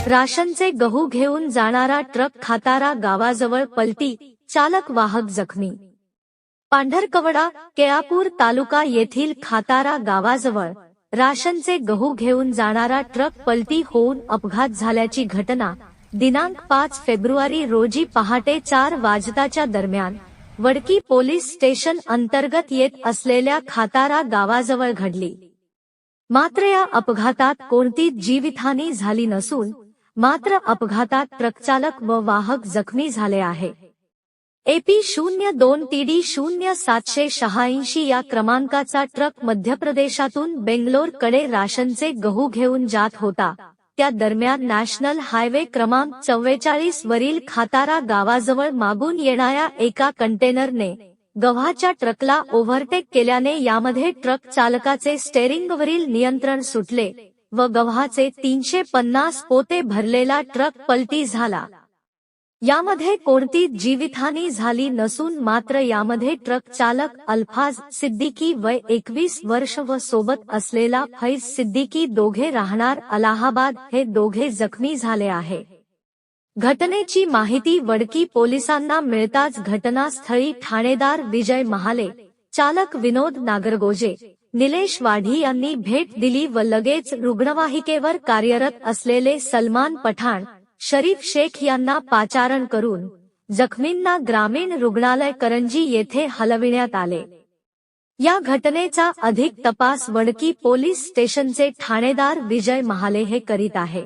राशनचे गहू घेऊन जाणारा ट्रक खातारा गावाजवळ पलटी, चालक वाहक जखमी। पांढरकवडा, केळापूर तालुका येथील खातारा गावाजवळ राशनचे गहू घेऊन जाणारा ट्रक पलटी होऊन अपघात झाल्याची घटना दिनांक 5 फेब्रुवारी रोजी पहाटे 4 वाजताच्या दरम्यान वडकी पोलीस स्टेशन अंतर्गत येत असलेल्या खातारा गावाजवळ घडली। मात्र या अपघातात कोणतीच जीवितहानी झाली नसून मात्र अपघातात ट्रकचालक व वाहक जखमी झाले आहे। AP 02 TD 0786 या क्रमांकाचा ट्रक मध्य प्रदेशातून बेंगलोर कडे राशनचे गहू घेऊन जात होता। त्या दरम्यान नॅशनल हायवे क्रमांक 44 वरील खातारा गावाजवळ मागून येणाऱ्या एका कंटेनरने गव्हाच्या ट्रकला ओव्हरटेक केल्याने यामध्ये ट्रक चालकाचे स्टेअरिंगवरील नियंत्रण सुटले व गव्हाचे 350 पोते भरलेला ट्रक पलटी झाला। यामध्ये कोणतीच जीवितहानी झाली नसून मात्र यामध्ये ट्रक चालक अल्फाज सिद्दीकी वय 21 वर्ष व सोबत असलेला फैज सिद्दीकी दोघे राहणार अलाहाबाद हे दोघे जखमी झाले आहे। घटनेची माहिती वडकी पोलिसांना मिळताच घटनास्थळी ठाणेदार विजय महाले, चालक विनोद नागरगोजे, निलेश वाढी यांनी भेट दिली व लगेच रुग्णवाहिकेवर कार्यरत असलेले सलमान पठाण, शरीफ शेख यांना पाचारण करून जखमींना ग्रामीण रुग्णालय करंजी येथे हलविण्यात आले। या घटनेचा अधिक तपास वडकी पोलीस स्टेशनचे ठाणेदार विजय महाले हे करीत आहे।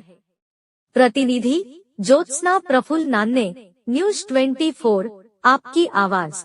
प्रतिनिधी ज्योत्स्ना प्रफुल्ल नान्ने, न्यूज 24, आपकी आवाज।